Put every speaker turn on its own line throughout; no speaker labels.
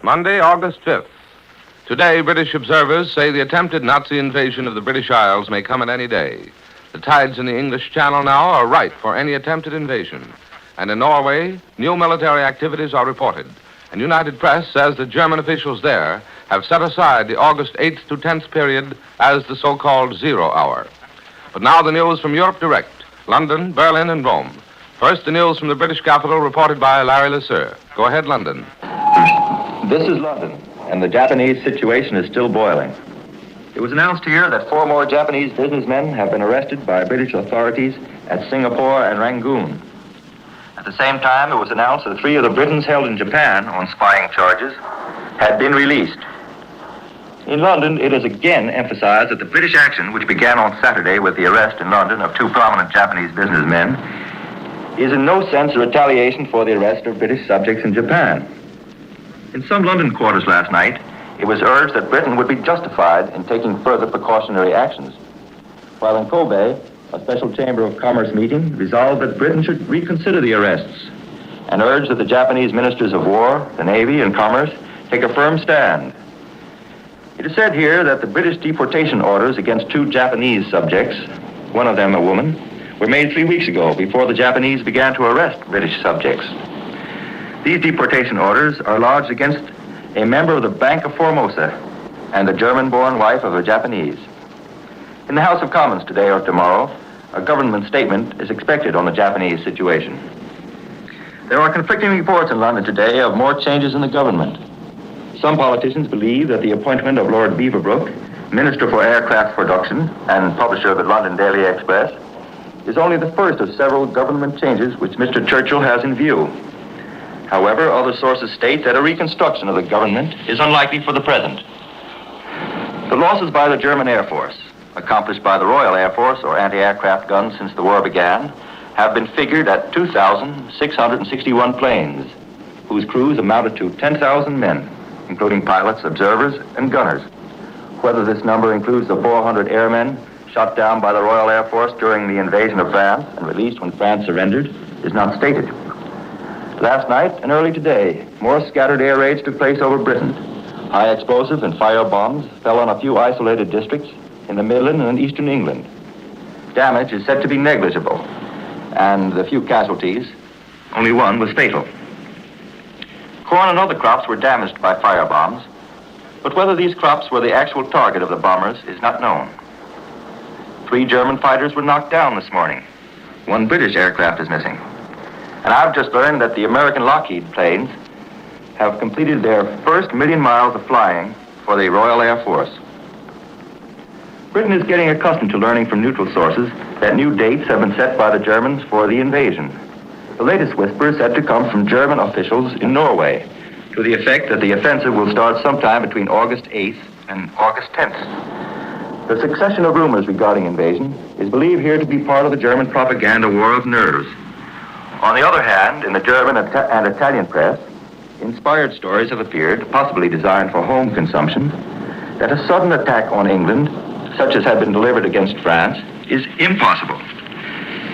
Monday, August 5th. Today, British observers say the attempted Nazi invasion of the British Isles may come at any day. The tides in the English Channel now are right for any attempted invasion. And in Norway, new military activities are reported. And United Press says that German officials there have set aside the August 8th to 10th period as the so-called 0 hour. But now the news from Europe direct, London, Berlin, and Rome. First, the news from the British capital reported by Larry Lesseur. Go ahead, London.
This is London, and the Japanese situation is still boiling. It was announced here that 4 more Japanese businessmen have been arrested by British authorities at Singapore and Rangoon. At the same time, it was announced that 3 of the Britons held in Japan on spying charges had been released. In London, it is again emphasized that the British action, which began on Saturday with the arrest in London of 2 prominent Japanese businessmen, is in no sense a retaliation for the arrest of British subjects in Japan. In some London quarters last night, it was urged that Britain would be justified in taking further precautionary actions. While in Kobe, a special Chamber of Commerce meeting resolved that Britain should reconsider the arrests and urged that the Japanese ministers of war, the Navy, and Commerce take a firm stand. It is said here that the British deportation orders against 2 Japanese subjects, one of them a woman, were made 3 weeks ago before the Japanese began to arrest British subjects. These deportation orders are lodged against a member of the Bank of Formosa and the German-born wife of a Japanese. In the House of Commons today or tomorrow, a government statement is expected on the Japanese situation. There are conflicting reports in London today of more changes in the government. Some politicians believe that the appointment of Lord Beaverbrook, Minister for Aircraft Production and publisher of the London Daily Express, is only the first of several government changes which Mr. Churchill has in view. However, other sources state that a reconstruction of the government is unlikely for the present. The losses by the German Air Force, accomplished by the Royal Air Force or anti-aircraft guns since the war began, have been figured at 2,661 planes, whose crews amounted to 10,000 men, including pilots, observers, and gunners. Whether this number includes the 400 airmen shot down by the Royal Air Force during the invasion of France and released when France surrendered is not stated. Last night and early today, more scattered air raids took place over Britain. High explosive and fire bombs fell on a few isolated districts in the Midland and eastern England. Damage is said to be negligible, and the few casualties, only one was fatal. Corn and other crops were damaged by fire bombs, but whether these crops were the actual target of the bombers is not known. 3 German fighters were knocked down this morning. 1 British aircraft is missing. And I've just learned that the American Lockheed planes have completed their first 1,000,000 miles of flying for the Royal Air Force. Britain is getting accustomed to learning from neutral sources that new dates have been set by the Germans for the invasion. The latest whisper is said to come from German officials in Norway, to the effect that the offensive will start sometime between August 8th and August 10th. The succession of rumors regarding invasion is believed here to be part of the German propaganda war of nerves. On the other hand, in the German and Italian press, inspired stories have appeared, possibly designed for home consumption, that a sudden attack on England, such as had been delivered against France, is impossible.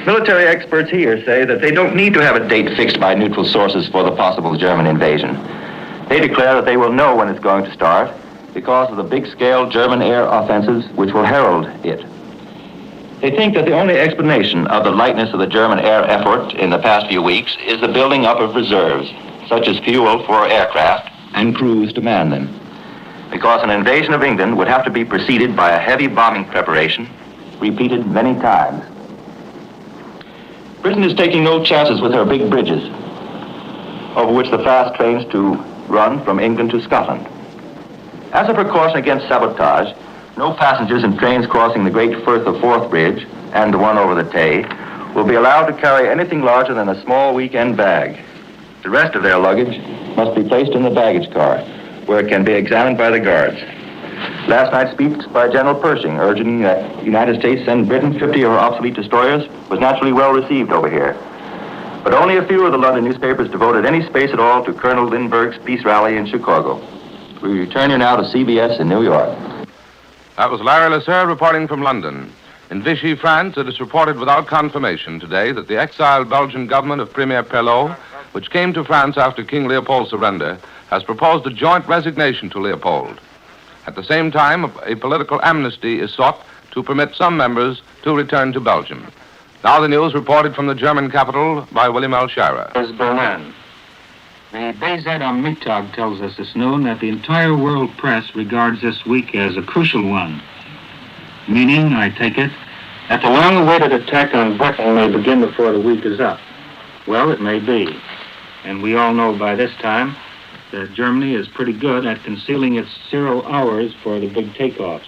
Military experts here say that they don't need to have a date fixed by neutral sources for the possible German invasion. They declare that they will know when it's going to start because of the big-scale German air offensives which will herald it. They think that the only explanation of the lightness of the German air effort in the past few weeks is the building up of reserves, such as fuel for aircraft and crews to man them. Because an invasion of England would have to be preceded by a heavy bombing preparation, repeated many times. Britain is taking no chances with her big bridges, over which the fast trains to run from England to Scotland. As a precaution against sabotage, no passengers in trains crossing the Great Firth of Forth Bridge and the one over the Tay will be allowed to carry anything larger than a small weekend bag. The rest of their luggage must be placed in the baggage car, where it can be examined by the guards. Last night's speech by General Pershing urging that the United States send Britain 50 of her obsolete destroyers was naturally well received over here. But only a few of the London newspapers devoted any space at all to Colonel Lindbergh's peace rally in Chicago. We return you now to CBS in New York.
That was Larry Lesseur reporting from London. In Vichy, France, it is reported without confirmation today that the exiled Belgian government of Premier Perlot which came to France after King Leopold's surrender, has proposed a joint resignation to Leopold. At the same time, a political amnesty is sought to permit some members to return to Belgium. Now the news reported from the German capital by William L. Shirer.
Is Berlin. The BZ am Mittag tells us this noon that the entire world press regards this week as a crucial one, meaning, I take it, that the long-awaited attack on Britain may begin before the week is up. Well, it may be. And we all know by this time that Germany is pretty good at concealing its 0 hours for the big takeoffs.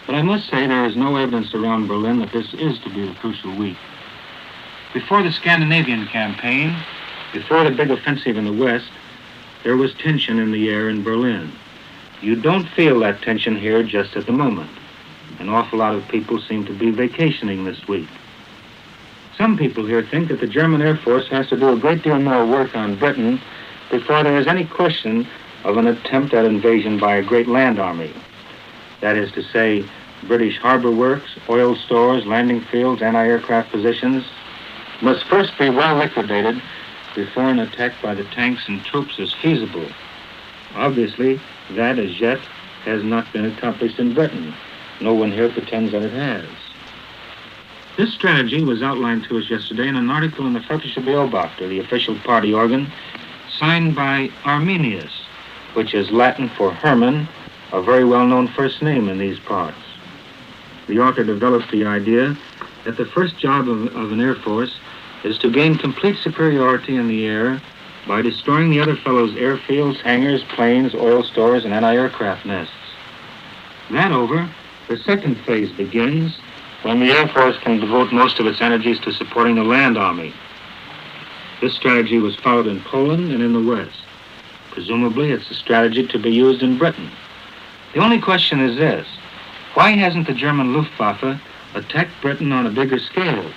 But I must say there is no evidence around Berlin that this is to be the crucial week. Before the Scandinavian campaign, before the big offensive in the West, there was tension in the air in Berlin. You don't feel that tension here just at the moment. An awful lot of people seem to be vacationing this week. Some people here think that the German Air Force has to do a great deal more work on Britain before there is any question of an attempt at invasion by a great land army. That is to say, British harbor works, oil stores, landing fields, anti-aircraft positions must first be well liquidated before an attack by the tanks and troops is feasible. Obviously, that as yet has not been accomplished in Britain. No one here pretends that it has. This strategy was outlined to us yesterday in an article in the Völkische Beobachter, the official party organ, signed by Arminius, which is Latin for Herman, a very well-known first name in these parts. The author developed the idea that the first job of an Air Force is to gain complete superiority in the air by destroying the other fellow's airfields, hangars, planes, oil stores, and anti-aircraft nests. That over, the second phase begins when the Air Force can devote most of its energies to supporting the land army. This strategy was followed in Poland and in the West. Presumably, it's a strategy to be used in Britain. The only question is this: why hasn't the German Luftwaffe attacked Britain on a bigger scale,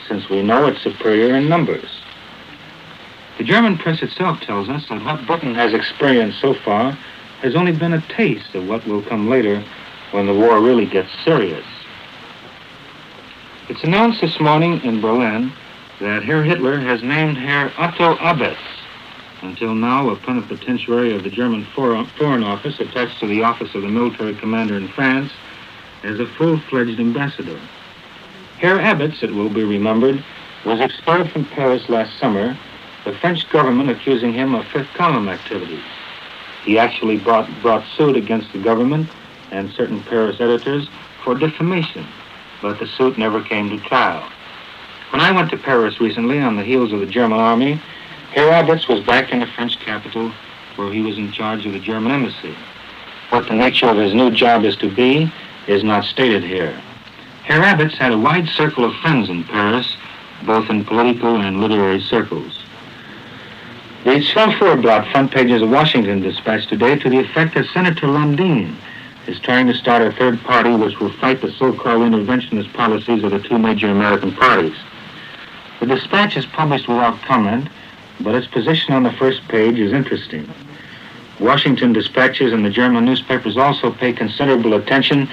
since we know it's superior in numbers? The German press itself tells us that what Britain has experienced so far has only been a taste of what will come later when the war really gets serious. It's announced this morning in Berlin that Herr Hitler has named Herr Otto Abetz, until now a plenipotentiary of the German Foreign Office attached to the office of the military commander in France, as a full-fledged ambassador. Herr Abetz, it will be remembered, was expelled from Paris last summer, the French government accusing him of fifth column activities. He actually brought suit against the government and certain Paris editors for defamation, but the suit never came to trial. When I went to Paris recently on the heels of the German army, Herr Abetz was back in the French capital where he was in charge of the German embassy. What the nature of his new job is to be is not stated here. Herr Abetz had a wide circle of friends in Paris, both in political and literary circles. The Schwarzwald front pages of Washington Dispatch today to the effect that Senator Lundin is trying to start a third party which will fight the so-called interventionist policies of the two major American parties. The Dispatch is published without comment, but its position on the first page is interesting. Washington dispatches and the German newspapers also pay considerable attention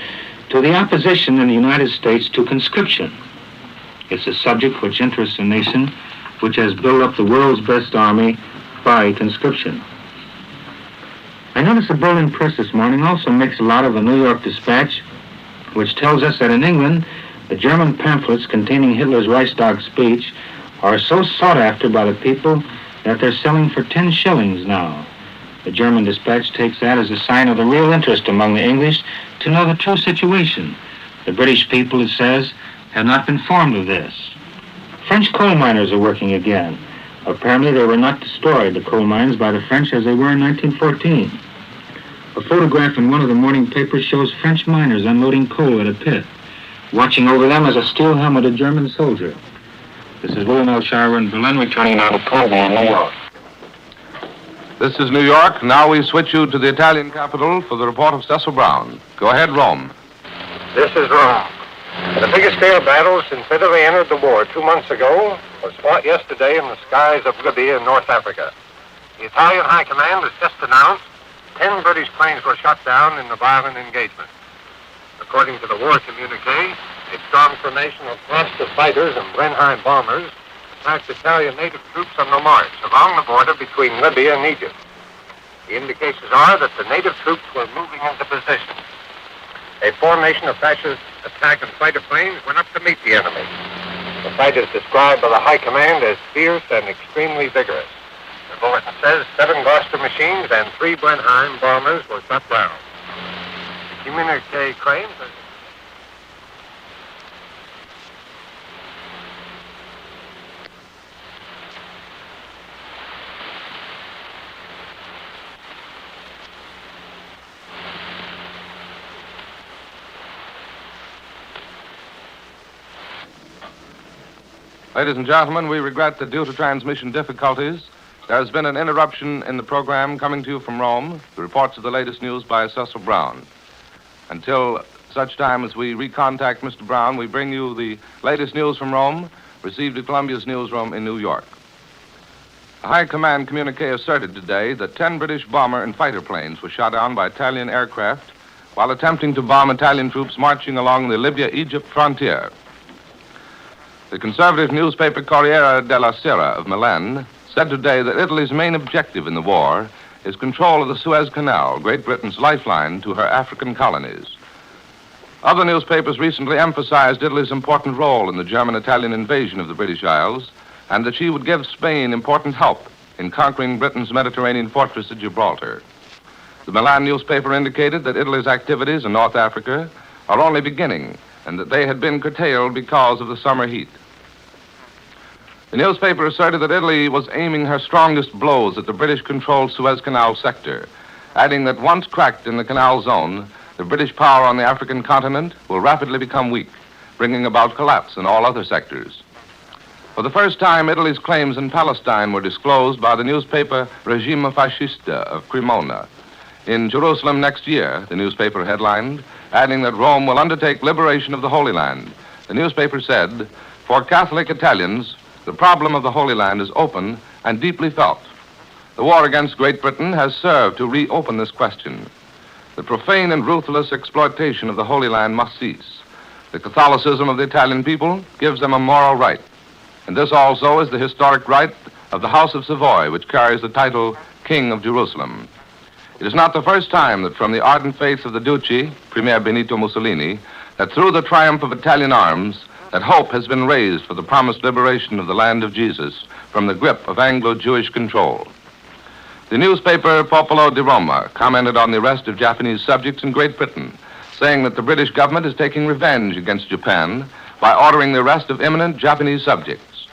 to the opposition in the United States to conscription. It's a subject which interests a nation which has built up the world's best army by conscription. I notice the Berlin press this morning also makes a lot of a New York Dispatch, which tells us that in England, the German pamphlets containing Hitler's Reichstag speech are so sought after by the people that they're selling for 10 shillings now. The German Dispatch takes that as a sign of the real interest among the English to know the true situation. The British people, it says, have not been informed of this. French coal miners are working again. Apparently they were not destroyed, the coal mines, by the French as they were in 1914. A photograph in one of the morning papers shows French miners unloading coal at a pit. Watching over them is a steel-helmeted German soldier. This is William L. Shirer in Berlin, returning now to Colby in New York.
This is New York. Now we switch you to the Italian capital for the report of Cecil Brown. Go ahead, Rome.
This is Rome. The biggest air battle since Italy entered the war 2 months ago was fought yesterday in the skies of Libya in North Africa. The Italian High Command has just announced 10 British planes were shot down in the violent engagement. According to the war communique, a strong formation of cluster fighters and Blenheim bombers attacked Italian native troops on the march along the border between Libya and Egypt. The indications are that the native troops were moving into position. A formation of fascist attack and fighter planes went up to meet the enemy. The fight is described by the High Command as fierce and extremely vigorous. The bulletin says 7 Gloucester machines and 3 Blenheim bombers were shot down. The communique claims that...
Ladies and gentlemen, we regret that due to transmission difficulties, there has been an interruption in the program coming to you from Rome, the reports of the latest news by Cecil Brown. Until such time as we recontact Mr. Brown, we bring you the latest news from Rome, received at Columbia's newsroom in New York. The High Command communique asserted today that 10 British bomber and fighter planes were shot down by Italian aircraft while attempting to bomb Italian troops marching along the Libya-Egypt frontier. The conservative newspaper Corriere della Sera of Milan said today that Italy's main objective in the war is control of the Suez Canal, Great Britain's lifeline to her African colonies. Other newspapers recently emphasized Italy's important role in the German-Italian invasion of the British Isles and that she would give Spain important help in conquering Britain's Mediterranean fortress at Gibraltar. The Milan newspaper indicated that Italy's activities in North Africa are only beginning and that they had been curtailed because of the summer heat. The newspaper asserted that Italy was aiming her strongest blows at the British-controlled Suez Canal sector, adding that once cracked in the canal zone, the British power on the African continent will rapidly become weak, bringing about collapse in all other sectors. For the first time, Italy's claims in Palestine were disclosed by the newspaper Regime Fascista of Cremona. In Jerusalem next year, the newspaper headlined, adding that Rome will undertake liberation of the Holy Land. The newspaper said, "For Catholic Italians, the problem of the Holy Land is open and deeply felt. The war against Great Britain has served to reopen this question. The profane and ruthless exploitation of the Holy Land must cease. The Catholicism of the Italian people gives them a moral right. And this also is the historic right of the House of Savoy, which carries the title King of Jerusalem. It is not the first time that from the ardent faith of the Duce, Premier Benito Mussolini, that through the triumph of Italian arms, that hope has been raised for the promised liberation of the land of Jesus from the grip of Anglo-Jewish control." The newspaper Popolo di Roma commented on the arrest of Japanese subjects in Great Britain, saying that the British government is taking revenge against Japan by ordering the arrest of eminent Japanese subjects.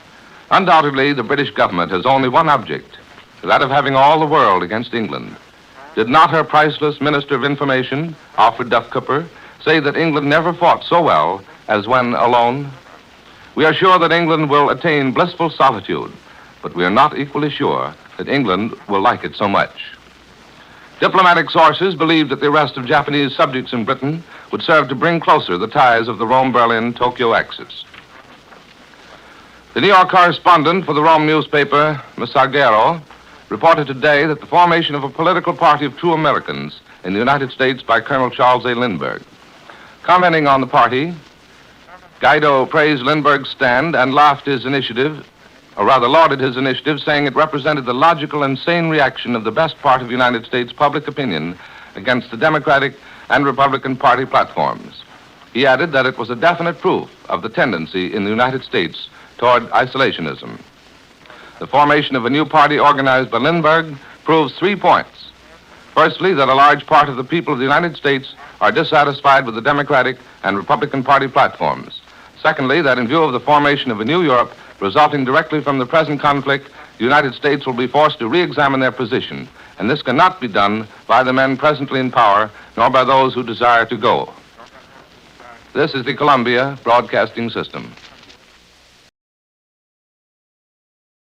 Undoubtedly, the British government has only one object, that of having all the world against England. Did not her priceless Minister of Information, Alfred Duff Cooper, say that England never fought so well as when alone? We are sure that England will attain blissful solitude, but we are not equally sure that England will like it so much. Diplomatic sources believe that the arrest of Japanese subjects in Britain would serve to bring closer the ties of the Rome-Berlin-Tokyo axis. The New York correspondent for the Rome newspaper, Messaggero, reported today that the formation of a political party of true Americans in the United States by Colonel Charles A. Lindbergh. Commenting on the party, Guido praised Lindbergh's stand and lauded his initiative, saying it represented the logical and sane reaction of the best part of United States public opinion against the Democratic and Republican Party platforms. He added that it was a definite proof of the tendency in the United States toward isolationism. The formation of a new party organized by Lindbergh proves 3 points. Firstly, that a large part of the people of the United States are dissatisfied with the Democratic and Republican Party platforms. Secondly, that in view of the formation of a new Europe resulting directly from the present conflict, the United States will be forced to re-examine their position, and this cannot be done by the men presently in power, nor by those who desire to go. This is the Columbia Broadcasting System.